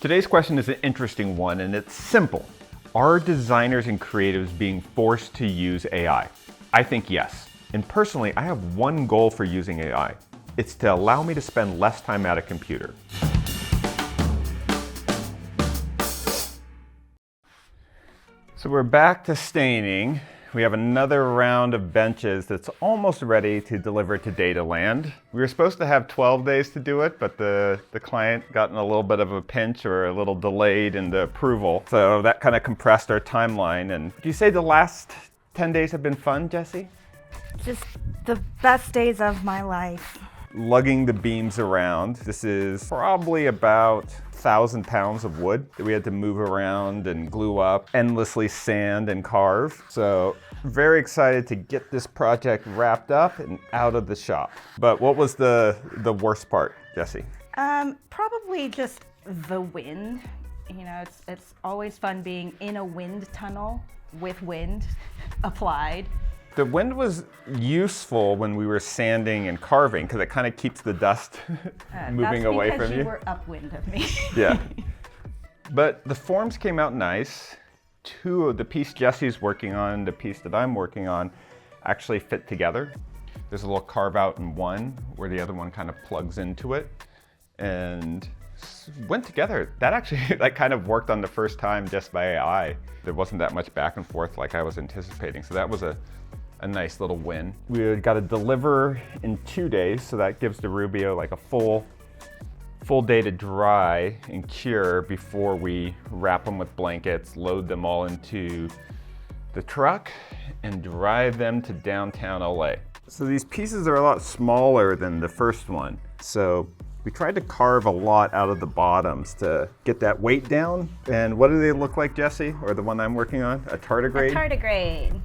Today's question is an interesting one, and it's simple. Are designers and creatives being forced to use AI? I think yes. And personally, I have one goal for using AI. It's to allow me to spend less time at a computer. So we're back to staining. We have another round of benches that's almost ready to deliver to Data Land. We were supposed to have 12 days to do it, but the client got in a little bit of a pinch or a little delayed in the approval. So that kind of compressed our timeline. And do you say the last 10 days have been fun, Jesse? Just the best days of my life. Lugging the beams around. This is probably about 1,000 pounds of wood that we had to move around and glue up, endlessly sand and carve. So very excited to get this project wrapped up and out of the shop. But what was the worst part, Jesse? Probably just the wind. You know, it's always fun being in a wind tunnel with wind applied. The wind was useful when we were sanding and carving because it kind of keeps the dust moving away from you. That's because you were upwind of me. Yeah. But the forms came out nice. Two of the piece Jesse's working on, the piece that I'm working on, actually fit together. There's a little carve out in one where the other one kind of plugs into it and went together. That actually kind of worked on the first time just by AI. There wasn't that much back and forth like I was anticipating. So that was a nice little win. We got to deliver in 2 days, so that gives the Rubio like a full day to dry and cure before we wrap them with blankets, load them all into the truck, and drive them to downtown LA. So these pieces are a lot smaller than the first one. So we tried to carve a lot out of the bottoms to get that weight down. And what do they look like, Jesse? Or the one I'm working on? A tardigrade? A tardigrade.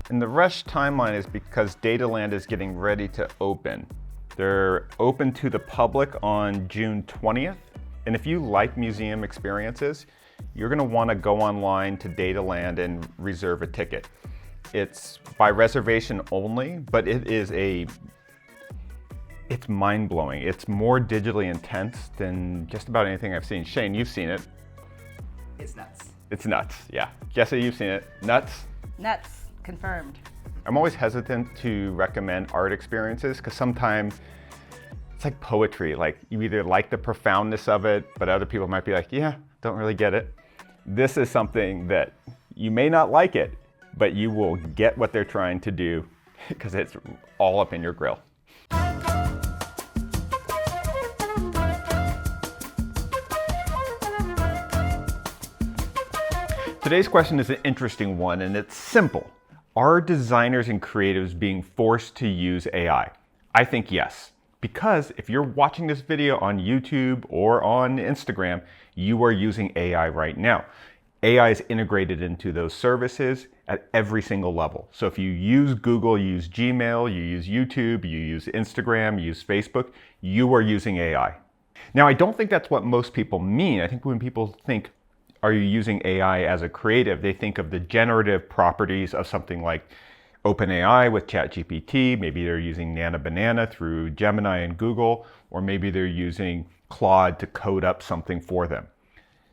And the rush timeline is because Data Land is getting ready to open. They're open to the public on June 20th. And if you like museum experiences, you're gonna wanna go online to Data Land and reserve a ticket. It's by reservation only, but it's mind-blowing. It's more digitally intense than just about anything I've seen. Shane, you've seen it. It's nuts. It's nuts, yeah. Jesse, you've seen it. Nuts? Nuts. Confirmed. I'm always hesitant to recommend art experiences because sometimes it's like poetry. Like you either like the profoundness of it, but other people might be like, yeah, don't really get it. This is something that you may not like it, but you will get what they're trying to do because it's all up in your grill. Today's question is an interesting one, and it's simple. Are designers and creatives being forced to use AI? I think yes, because if you're watching this video on YouTube or on Instagram, you are using AI right now. AI is integrated into those services at every single level. So if you use Google, you use Gmail, you use YouTube, you use Instagram, you use Facebook, you are using AI. Now, I don't think that's what most people mean. I think when people think, are you using AI as a creative, they think of the generative properties of something like OpenAI with ChatGPT. Maybe they're using Nana Banana through Gemini and Google, or maybe they're using Claude to code up something for them.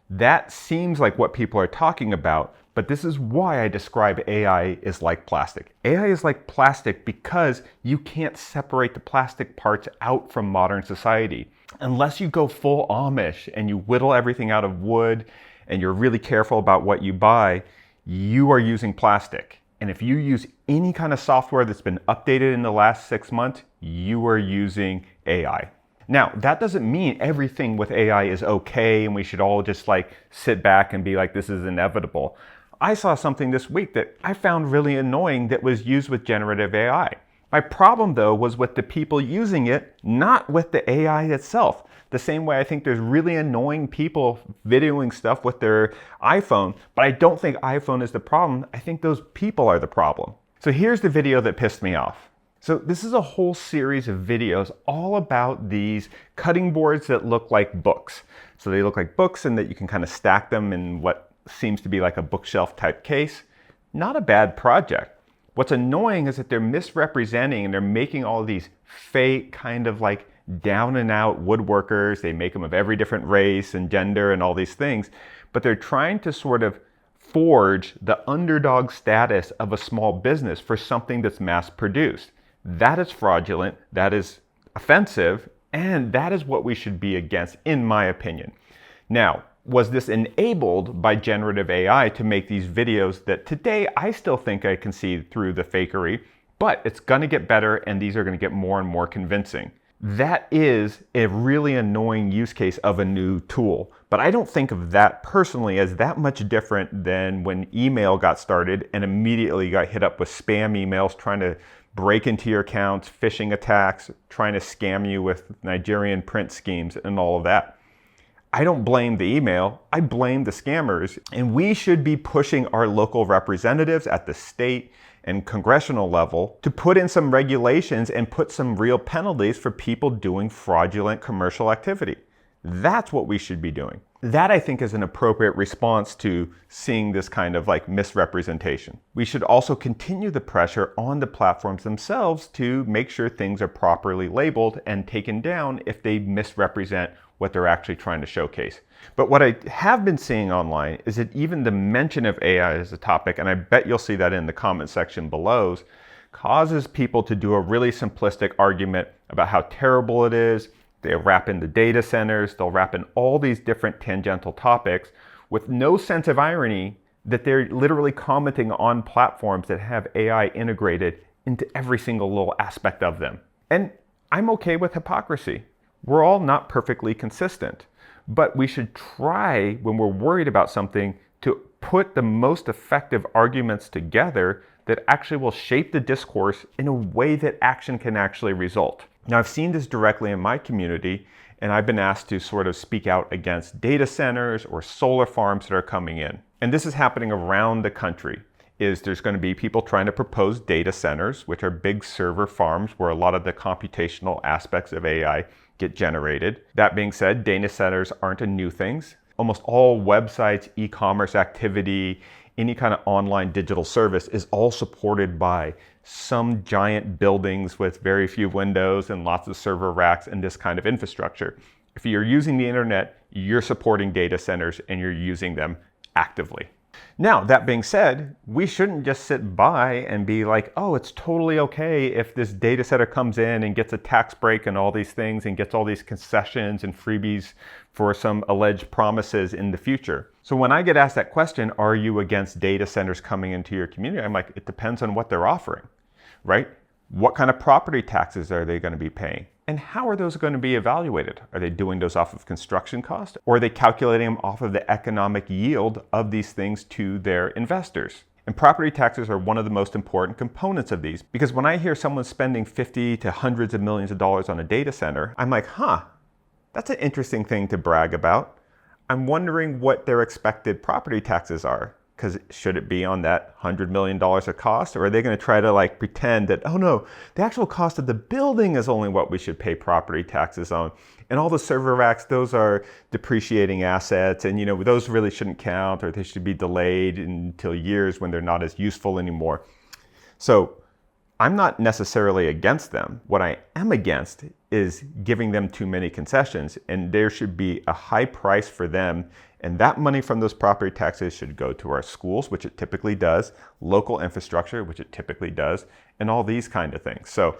That seems like what people are talking about, but this is why I describe AI as like plastic. AI is like plastic because you can't separate the plastic parts out from modern society. Unless you go full Amish and you whittle everything out of wood and you're really careful about what you buy, you are using plastic. And if you use any kind of software that's been updated in the last 6 months, you are using AI. Now, that doesn't mean everything with AI is okay and we should all just sit back and be like, this is inevitable. I saw something this week that I found really annoying that was used with generative AI. My problem though was with the people using it, not with the AI itself. The same way I think there's really annoying people videoing stuff with their iPhone, but I don't think iPhone is the problem. I think those people are the problem. So here's the video that pissed me off. So this is a whole series of videos all about these cutting boards that look like books. So they look like books and that you can kind of stack them in what seems to be like a bookshelf type case. Not a bad project. What's annoying is that they're misrepresenting and they're making all these fake kind of like down and out woodworkers. They make them of every different race and gender and all these things, but they're trying to sort of forge the underdog status of a small business for something that's mass produced. That is fraudulent, that is offensive, and that is what we should be against, in my opinion. Now, was this enabled by generative AI to make these videos that today I still think I can see through the fakery, but it's gonna get better and these are gonna get more and more convincing. That is a really annoying use case of a new tool, but I don't think of that personally as that much different than when email got started and immediately got hit up with spam emails trying to break into your accounts, phishing attacks, trying to scam you with Nigerian print schemes and all of that. I don't blame the email, I blame the scammers, and we should be pushing our local representatives at the state and congressional level to put in some regulations and put some real penalties for people doing fraudulent commercial activity. That's what we should be doing. That, I think, is an appropriate response to seeing this kind of like misrepresentation. We should also continue the pressure on the platforms themselves to make sure things are properly labeled and taken down if they misrepresent what they're actually trying to showcase. But what I have been seeing online is that even the mention of AI as a topic, and I bet you'll see that in the comment section below, causes people to do a really simplistic argument about how terrible it is. They'll wrap in the data centers, they'll wrap in all these different tangential topics with no sense of irony that they're literally commenting on platforms that have AI integrated into every single little aspect of them. And I'm okay with hypocrisy. We're all not perfectly consistent, but we should try, when we're worried about something, to put the most effective arguments together that actually will shape the discourse in a way that action can actually result. Now, I've seen this directly in my community, and I've been asked to sort of speak out against data centers or solar farms that are coming in. And this is happening around the country. There's going to be people trying to propose data centers, which are big server farms where a lot of the computational aspects of AI get generated. That being said, data centers aren't a new thing. Almost all websites, e-commerce activity, any kind of online digital service is all supported by some giant buildings with very few windows and lots of server racks and this kind of infrastructure. If you're using the internet, you're supporting data centers and you're using them actively. Now, that being said, we shouldn't just sit by and be like, oh, it's totally okay if this data center comes in and gets a tax break and all these things and gets all these concessions and freebies for some alleged promises in the future. So when I get asked that question, are you against data centers coming into your community? I'm like, it depends on what they're offering, right? What kind of property taxes are they going to be paying? And how are those going to be evaluated? Are they doing those off of construction cost? Or are they calculating them off of the economic yield of these things to their investors? And property taxes are one of the most important components of these, because when I hear someone spending 50 to hundreds of millions of dollars on a data center, I'm like, that's an interesting thing to brag about. I'm wondering what their expected property taxes are. Because should it be on that $100 million of cost? Or are they going to try to like pretend that, oh no, the actual cost of the building is only what we should pay property taxes on. And all the server racks, those are depreciating assets. And those really shouldn't count, or they should be delayed until years when they're not as useful anymore. So I'm not necessarily against them. What I am against is giving them too many concessions, and there should be a high price for them. And that money from those property taxes should go to our schools, which it typically does, local infrastructure, which it typically does, and all these kind of things. So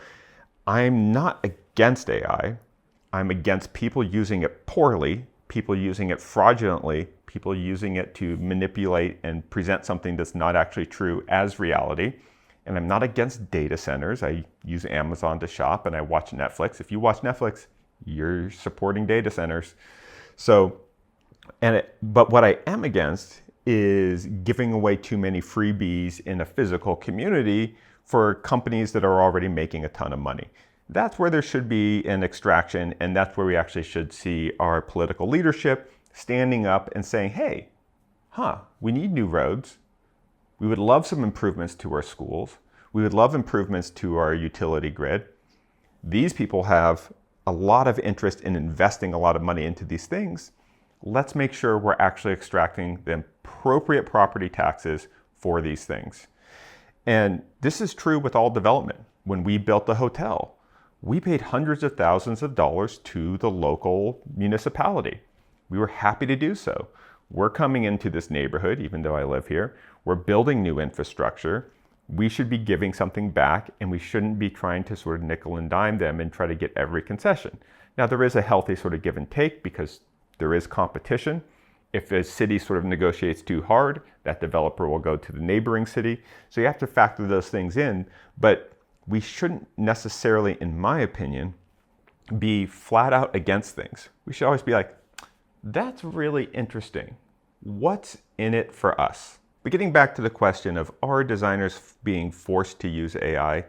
I'm not against AI. I'm against people using it poorly, people using it fraudulently, people using it to manipulate and present something that's not actually true as reality. And I'm not against data centers. I use Amazon to shop and I watch Netflix. If you watch Netflix, you're supporting data centers. But what I am against is giving away too many freebies in a physical community for companies that are already making a ton of money. That's where there should be an extraction, and that's where we actually should see our political leadership standing up and saying, hey, we need new roads. We would love some improvements to our schools. We would love improvements to our utility grid. These people have a lot of interest in investing a lot of money into these things. Let's make sure we're actually extracting the appropriate property taxes for these things. And this is true with all development. When we built the hotel, we paid hundreds of thousands of dollars to the local municipality. We were happy to do so. We're coming into this neighborhood, even though I live here. We're building new infrastructure. We should be giving something back, and we shouldn't be trying to sort of nickel and dime them and try to get every concession. Now, there is a healthy sort of give and take because there is competition. If a city sort of negotiates too hard, that developer will go to the neighboring city. So you have to factor those things in, but we shouldn't necessarily, in my opinion, be flat out against things. We should always be like, that's really interesting. What's in it for us? But getting back to the question of are designers being forced to use AI,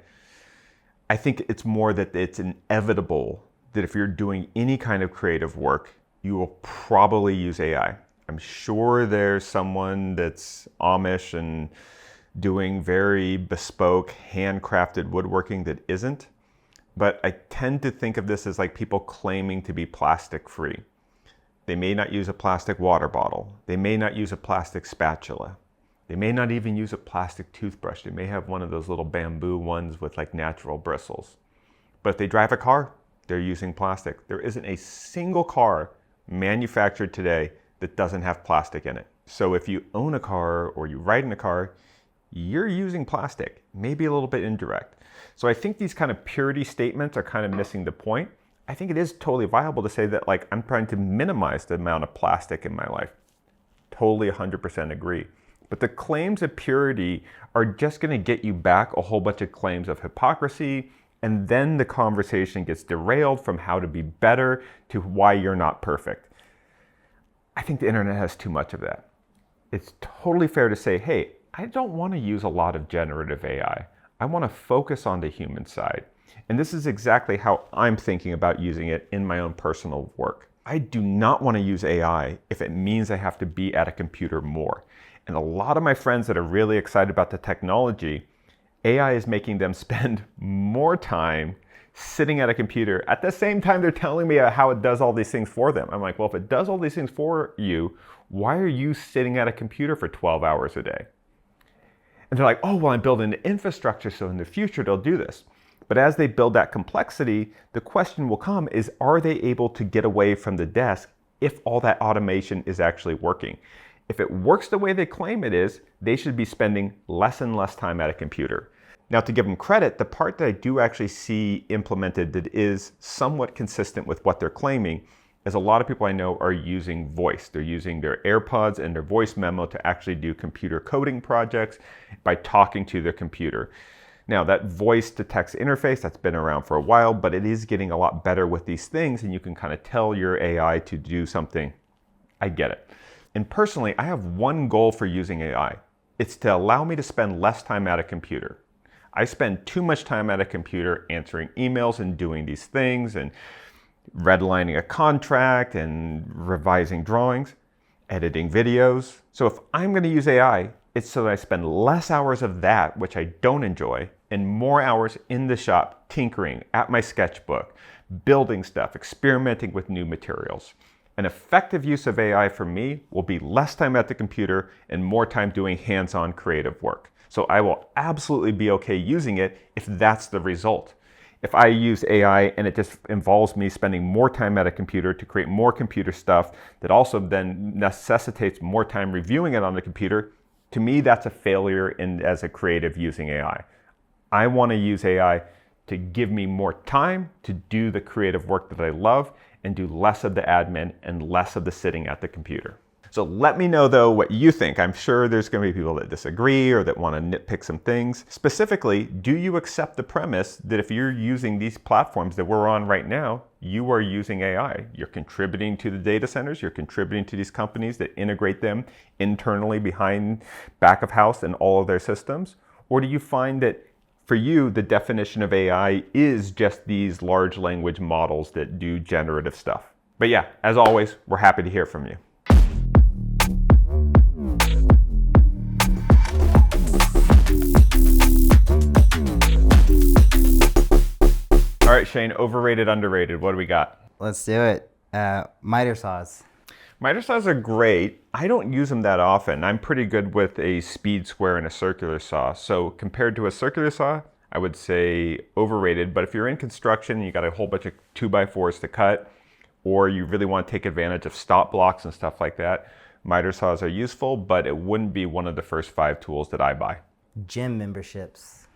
I think it's more that it's inevitable that if you're doing any kind of creative work, you will probably use AI. I'm sure there's someone that's Amish and doing very bespoke, handcrafted woodworking that isn't. But I tend to think of this as like people claiming to be plastic free. They may not use a plastic water bottle. They may not use a plastic spatula. They may not even use a plastic toothbrush. They may have one of those little bamboo ones with like natural bristles. But if they drive a car, they're using plastic. There isn't a single car manufactured today that doesn't have plastic in it. So if you own a car or you ride in a car, you're using plastic, maybe a little bit indirect. So I think these kind of purity statements are kind of missing the point. I think it is totally viable to say that like I'm trying to minimize the amount of plastic in my life. Totally 100% agree. But the claims of purity are just going to get you back a whole bunch of claims of hypocrisy, and then the conversation gets derailed from how to be better to why you're not perfect. I think the internet has too much of that. It's totally fair to say, hey, I don't want to use a lot of generative AI. I want to focus on the human side. And this is exactly how I'm thinking about using it in my own personal work. I do not want to use AI if it means I have to be at a computer more. And a lot of my friends that are really excited about the technology, AI is making them spend more time sitting at a computer at the same time they're telling me how it does all these things for them. I'm like, well, if it does all these things for you, why are you sitting at a computer for 12 hours a day? And they're like, oh, well, I'm building the infrastructure, so in the future they'll do this. But as they build that complexity, the question will come is, are they able to get away from the desk if all that automation is actually working? If it works the way they claim it is, they should be spending less and less time at a computer. Now, to give them credit, the part that I do actually see implemented that is somewhat consistent with what they're claiming is a lot of people I know are using voice. They're using their AirPods and their voice memo to actually do computer coding projects by talking to their computer. Now, that voice to text interface, that's been around for a while, but it is getting a lot better with these things, and you can kind of tell your AI to do something. I get it. And personally, I have one goal for using AI. It's to allow me to spend less time at a computer. I spend too much time at a computer answering emails and doing these things and redlining a contract and revising drawings, editing videos. So if I'm going to use AI, it's so that I spend less hours of that, which I don't enjoy, and more hours in the shop tinkering at my sketchbook, building stuff, experimenting with new materials. An effective use of AI for me will be less time at the computer and more time doing hands-on creative work. So I will absolutely be okay using it if that's the result. If I use AI and it just involves me spending more time at a computer to create more computer stuff that also then necessitates more time reviewing it on the computer, to me that's a failure as a creative using AI. I want to use AI to give me more time to do the creative work that I love and do less of the admin and less of the sitting at the computer. So let me know though what you think. I'm sure there's going to be people that disagree or that want to nitpick some things. Specifically, do you accept the premise that if you're using these platforms that we're on right now, you are using AI? You're contributing to the data centers, you're contributing to these companies that integrate them internally behind back of house and all of their systems? Or do you find that for you, the definition of AI is just these large language models that do generative stuff? But yeah, as always, we're happy to hear from you. All right, Shane, overrated, underrated, what do we got? Let's do it. Miter saws. Miter saws are great. I don't use them that often. I'm pretty good with a speed square and a circular saw. So compared to a circular saw, I would say overrated, but if you're in construction and you got a whole bunch of 2x4s to cut, or you really want to take advantage of stop blocks and stuff like that, miter saws are useful, but it wouldn't be one of the first 5 tools that I buy. Gym memberships.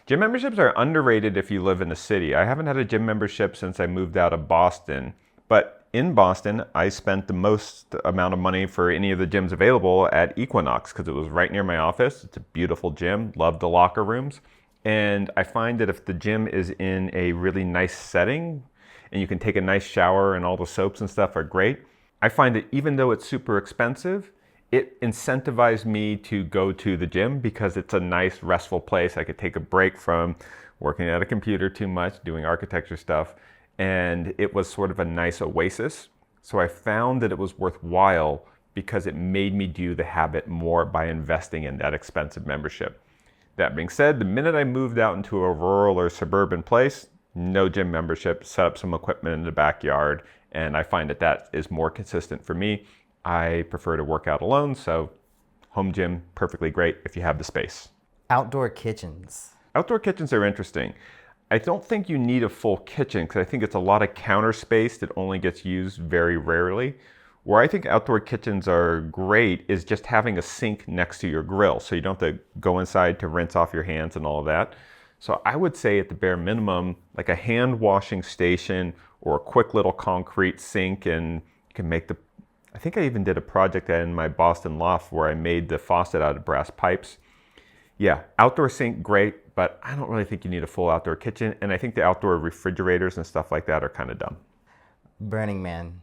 Gym memberships are underrated if you live in the city. I haven't had a gym membership since I moved out of Boston, but in Boston, I spent the most amount of money for any of the gyms available at Equinox because it was right near my office. It's a beautiful gym, love the locker rooms. And I find that if the gym is in a really nice setting and you can take a nice shower and all the soaps and stuff are great, I find that even though it's super expensive, it incentivized me to go to the gym because it's a nice, restful place. I could take a break from working at a computer too much, doing architecture stuff, and it was sort of a nice oasis. So I found that it was worthwhile because it made me do the habit more by investing in that expensive membership. That being said, the minute I moved out into a rural or suburban place, no gym membership, set up some equipment in the backyard, and I find that that is more consistent for me. I prefer to work out alone, so home gym, perfectly great if you have the space. Outdoor kitchens. Outdoor kitchens are interesting. I don't think you need a full kitchen because I think it's a lot of counter space that only gets used very rarely. Where I think outdoor kitchens are great is just having a sink next to your grill so you don't have to go inside to rinse off your hands and all of that. So I would say at the bare minimum, like a hand washing station or a quick little concrete sink, and you can make I think I even did a project in my Boston loft where I made the faucet out of brass pipes. Yeah, outdoor sink, great, but I don't really think you need a full outdoor kitchen. And I think the outdoor refrigerators and stuff like that are kind of dumb. Burning Man.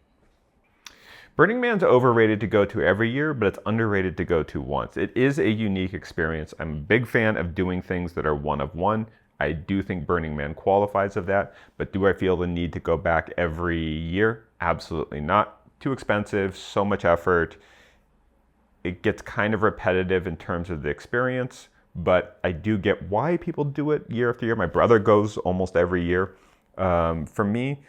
Burning Man's overrated to go to every year, but it's underrated to go to once. It is a unique experience. I'm a big fan of doing things that are one of one. I do think Burning Man qualifies of that, but do I feel the need to go back every year? Absolutely not. Too expensive, so much effort. It gets kind of repetitive in terms of the experience, but I do get why people do it year after year. My brother goes almost every year. For me,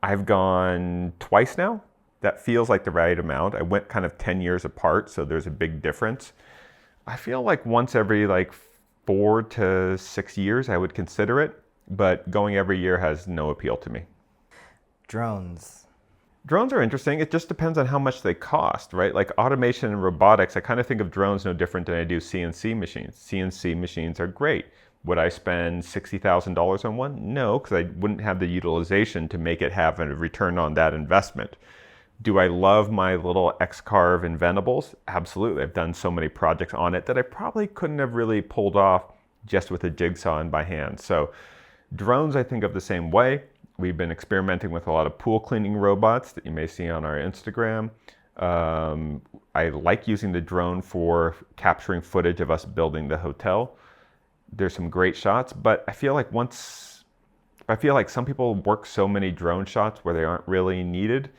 I've gone twice now. That feels like the right amount. I went kind of 10 years apart, so there's a big difference. I feel like once every 4 to 6 years I would consider it, but going every year has no appeal to me. Drones. Drones are interesting. It just depends on how much they cost, right? Like automation and robotics, I kind of think of drones no different than I do CNC machines. CNC machines are great. Would I spend $60,000 on one? No, because I wouldn't have the utilization to make it have a return on that investment. Do I love my little X-Carve Inventables? Absolutely. I've done so many projects on it that I probably couldn't have really pulled off just with a jigsaw and by hand. So drones I think of the same way. We've been experimenting with a lot of pool cleaning robots that you may see on our Instagram. I like using the drone for capturing footage of us building the hotel. There's some great shots, but I feel like some people work so many drone shots where they aren't really needed.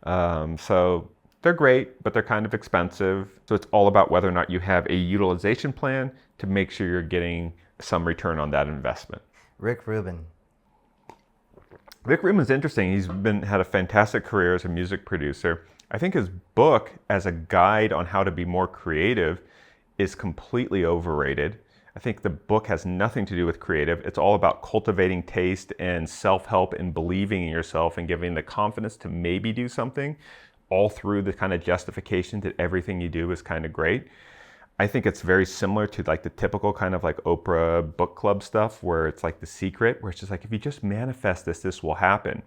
So they're great, but they're kind of expensive. So it's all about whether or not you have a utilization plan to make sure you're getting some return on that investment. Rick Rubin. Rick Rubin's interesting. He's had a fantastic career as a music producer. I think his book as a guide on how to be more creative is completely overrated. I think the book has nothing to do with creative. It's all about cultivating taste and self-help and believing in yourself and giving the confidence to maybe do something, all through the kind of justification that everything you do is kind of great. I think it's very similar to the typical kind of Oprah book club stuff where it's The Secret, where it's just if you just manifest this, this will happen.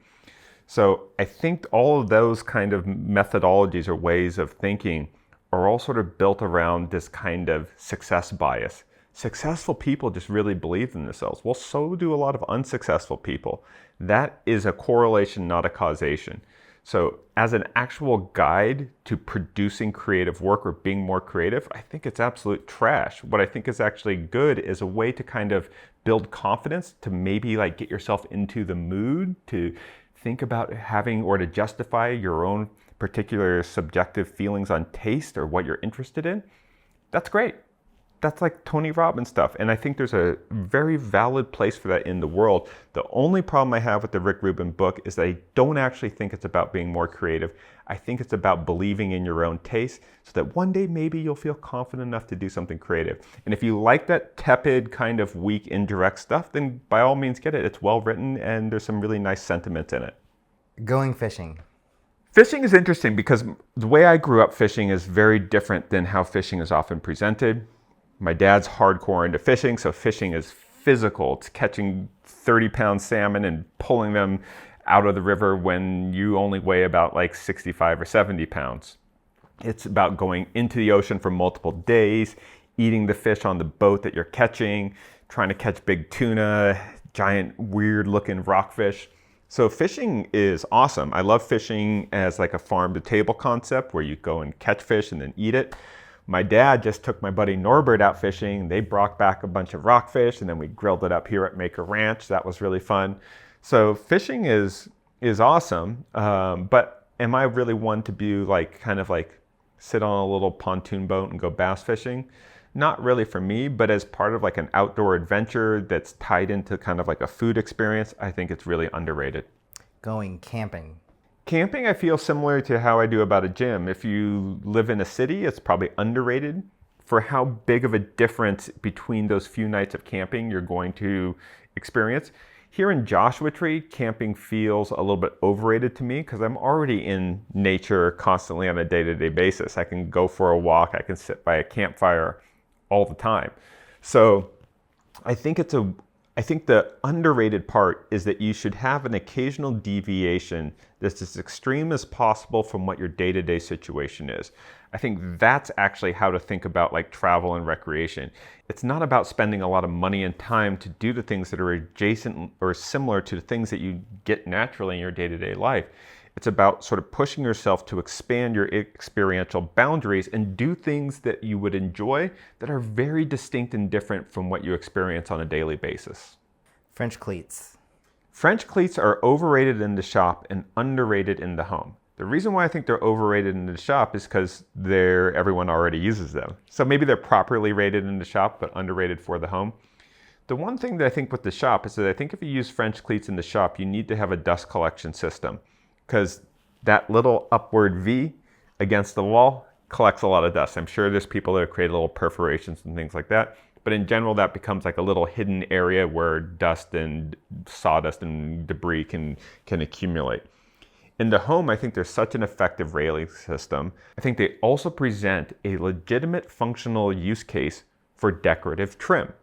So I think all of those kind of methodologies or ways of thinking are all sort of built around this kind of success bias. Successful people just really believe in themselves. Well, so do a lot of unsuccessful people. That is a correlation, not a causation. So as an actual guide to producing creative work or being more creative, I think it's absolute trash. What I think is actually good is a way to kind of build confidence, to maybe get yourself into the mood, to think about having or to justify your own particular subjective feelings on taste or what you're interested in. That's great. that's like Tony Robbins stuff. And I think there's a very valid place for that in the world. The only problem I have with the Rick Rubin book is that I don't actually think it's about being more creative. I think it's about believing in your own taste so that one day maybe you'll feel confident enough to do something creative. And if you like that tepid, kind of weak, indirect stuff, then by all means get it. It's well written and there's some really nice sentiment in it. Going fishing. Fishing is interesting because the way I grew up fishing is very different than how fishing is often presented. My dad's hardcore into fishing, so fishing is physical. It's catching 30-pound salmon and pulling them out of the river when you only weigh about like 65 or 70 pounds. It's about going into the ocean for multiple days, eating the fish on the boat that you're catching, trying to catch big tuna, giant weird-looking rockfish. So fishing is awesome. I love fishing as like a farm-to-table concept where you go and catch fish and then eat it. My dad just took my buddy Norbert out fishing. They brought back a bunch of rockfish and then we grilled it up here at Maker Ranch. That was really fun. So fishing is awesome, but am I really one to be like kind of like sit on a little pontoon boat and go bass fishing? Not really for me, but as part of like an outdoor adventure that's tied into kind of like a food experience, I think it's really underrated. Going camping. Camping, I feel similar to how I do about a gym. If you live in a city, it's probably underrated for how big of a difference between those few nights of camping you're going to experience. Here in Joshua Tree, camping feels a little bit overrated to me because I'm already in nature constantly on a day-to-day basis. I can go for a walk, I can sit by a campfire all the time. So I think the underrated part is that you should have an occasional deviation that's as extreme as possible from what your day-to-day situation is. I think that's actually how to think about like travel and recreation. It's not about spending a lot of money and time to do the things that are adjacent or similar to the things that you get naturally in your day-to-day life. It's about sort of pushing yourself to expand your experiential boundaries and do things that you would enjoy that are very distinct and different from what you experience on a daily basis. French cleats. French cleats are overrated in the shop and underrated in the home. The reason why I think they're overrated in the shop is because everyone already uses them. So maybe they're properly rated in the shop, but underrated for the home. The one thing that I think with the shop is that I think if you use French cleats in the shop, you need to have a dust collection system because that little upward V against the wall collects a lot of dust. I'm sure there's people that have created little perforations and things like that. But in general, that becomes like a little hidden area where dust and sawdust and debris can accumulate. In the home, I think there's such an effective railing system. I think they also present a legitimate functional use case for decorative trim.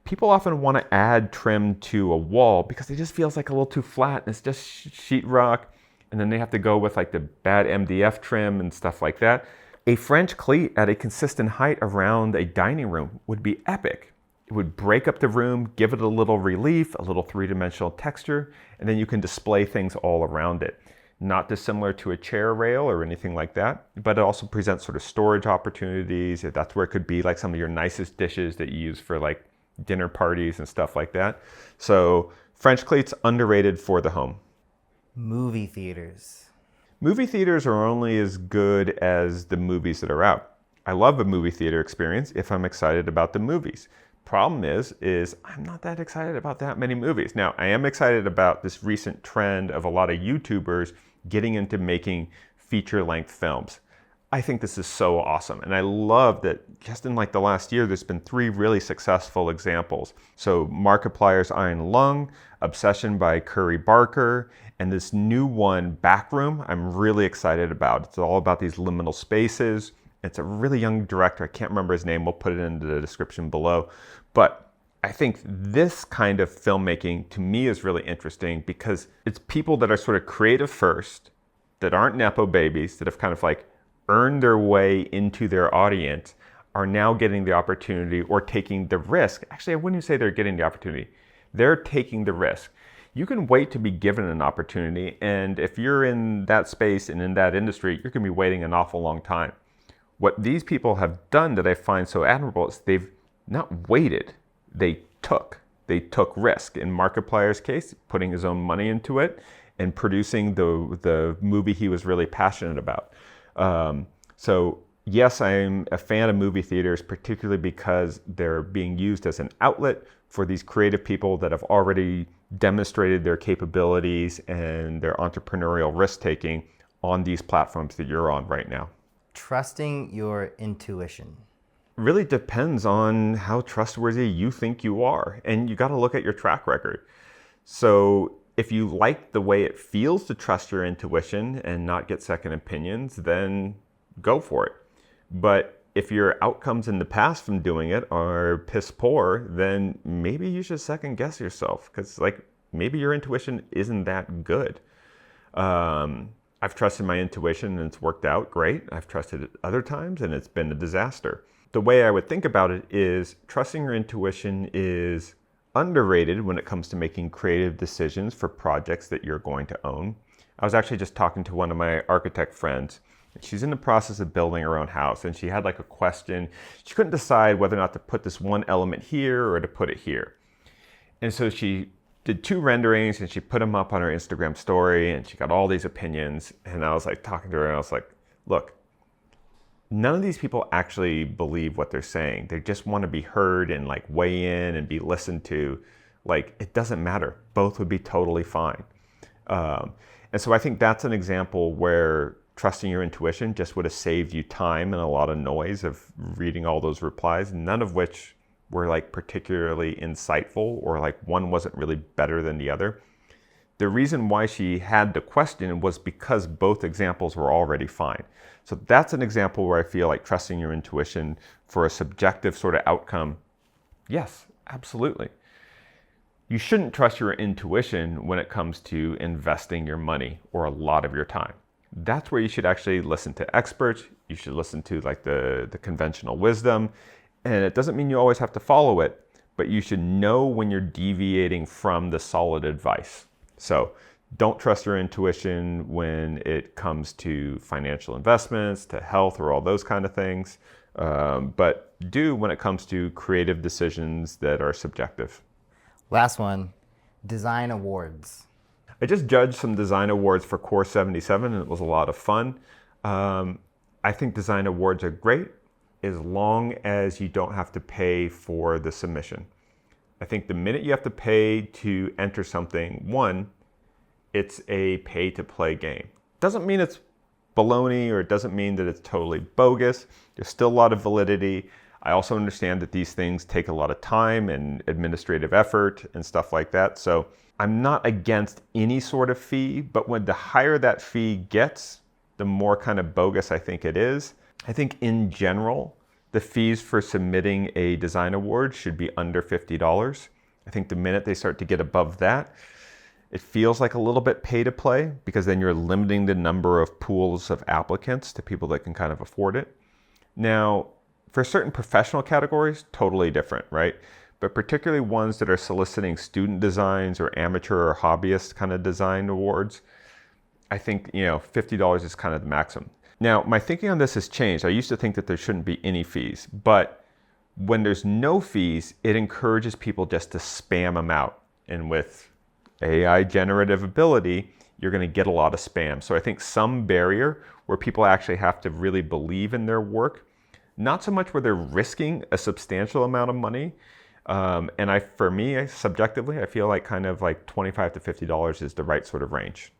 People often want to add trim to a wall because it just feels like a little too flat and it's just sheetrock. And then they have to go with like the bad MDF trim and stuff like that. A French cleat at a consistent height around a dining room would be epic. It would break up the room, give it a little relief, a little three-dimensional texture, and then you can display things all around it. Not dissimilar to a chair rail or anything like that, but it also presents sort of storage opportunities. That's where it could be like some of your nicest dishes that you use for like dinner parties and stuff like that. So French cleats, underrated for the home. Movie theaters. Movie theaters are only as good as the movies that are out. I love a movie theater experience if I'm excited about the movies. Problem is I'm not that excited about that many movies. Now, I am excited about this recent trend of a lot of YouTubers getting into making feature-length films. I think this is so awesome. And I love that just in like the last year, there's been 3 really successful examples. So Markiplier's Iron Lung, Obsession by Curry Barker, and this new one, Backroom, I'm really excited about. It's all about these liminal spaces. It's a really young director. I can't remember his name. We'll put it into the description below. But I think this kind of filmmaking to me is really interesting because it's people that are sort of creative first, that aren't Nepo babies, that have kind of like earned their way into their audience, are now getting the opportunity or taking the risk. Actually, I wouldn't say they're getting the opportunity. They're taking the risk. You can wait to be given an opportunity. And if you're in that space and in that industry, you're going to be waiting an awful long time. What these people have done that I find so admirable is they've not waited, they took risk. In Markiplier's case, putting his own money into it and producing the movie he was really passionate about. So Yes, I'm a fan of movie theaters, particularly because they're being used as an outlet for these creative people that have already demonstrated their capabilities and their entrepreneurial risk-taking on these platforms that you're on right now. Trusting your intuition. Really depends on how trustworthy you think you are, and you got to look at your track record. So if you like the way it feels to trust your intuition and not get second opinions, then go for it. But if your outcomes in the past from doing it are piss poor, then maybe you should second guess yourself, because maybe your intuition isn't that good. I've trusted my intuition and it's worked out great. I've trusted it other times and it's been a disaster. The way I would think about it is trusting your intuition is underrated when it comes to making creative decisions for projects that you're going to own. I was actually just talking to one of my architect friends. She's in the process of building her own house, and she had a question. She couldn't decide whether or not to put this one element here or to put it here. And so she did 2 renderings and she put them up on her Instagram story, and she got all these opinions. And I was talking to her, and I was like, look, none of these people actually believe what they're saying. They just want to be heard and weigh in and be listened to. It doesn't matter. Both would be totally fine. And so I think that's an example where trusting your intuition just would have saved you time and a lot of noise of reading all those replies, none of which were particularly insightful, or one wasn't really better than the other. The reason why she had the question was because both examples were already fine. So that's an example where I feel like trusting your intuition for a subjective sort of outcome, yes, absolutely. You shouldn't trust your intuition when it comes to investing your money or a lot of your time. That's where you should actually listen to experts. You should listen to the conventional wisdom. And it doesn't mean you always have to follow it, but you should know when you're deviating from the solid advice. So don't trust your intuition when it comes to financial investments, to health, or all those kind of things. But do when it comes to creative decisions that are subjective. Last one, design awards. I just judged some design awards for Core 77, and it was a lot of fun. I think design awards are great as long as you don't have to pay for the submission. I think the minute you have to pay to enter something, one, it's a pay-to-play game. Doesn't mean it's baloney, or it doesn't mean that it's totally bogus. There's still a lot of validity. I also understand that these things take a lot of time and administrative effort and stuff like that. So I'm not against any sort of fee, but when the higher that fee gets, the more kind of bogus I think it is. I think in general, the fees for submitting a design award should be under $50. I think the minute they start to get above that, it feels like a little bit pay to play, because then you're limiting the number of pools of applicants to people that can kind of afford it. Now, for certain professional categories, totally different, right? But particularly ones that are soliciting student designs or amateur or hobbyist kind of design awards, I think, $50 is kind of the maximum. Now, my thinking on this has changed. I used to think that there shouldn't be any fees, but when there's no fees, it encourages people just to spam them out. And with AI generative ability, you're going to get a lot of spam. So I think some barrier where people actually have to really believe in their work, not so much where they're risking a substantial amount of money. For me, subjectively, I feel like kind of $25 to $50 is the right sort of range.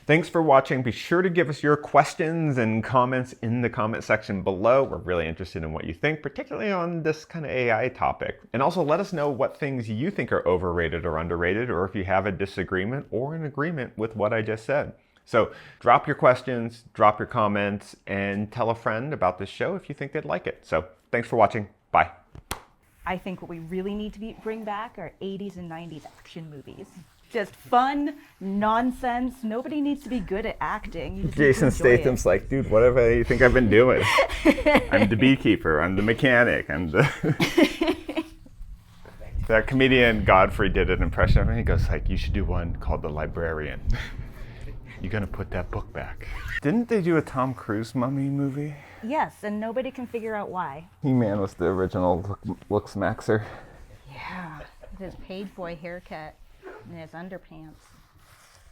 Thanks for watching. Be sure to give us your questions and comments in the comment section below. We're really interested in what you think, particularly on this kind of AI topic. And also let us know what things you think are overrated or underrated, or if you have a disagreement or an agreement with what I just said. So drop your questions, drop your comments, and tell a friend about this show if you think they'd like it. So thanks for watching. Bye. I think what we really need to bring back are 80s and 90s action movies. Just fun nonsense. Nobody needs to be good at acting. You just Jason need to enjoy Statham's it. like, dude, what do you think I've been doing? I'm the beekeeper. I'm the mechanic. I'm the... That comedian Godfrey did an impression of him. He goes you should do one called The Librarian. You're going to put that book back. Didn't they do a Tom Cruise mummy movie? Yes, and nobody can figure out why. He-Man was the original looks maxer. Yeah, with his page boy haircut and his underpants.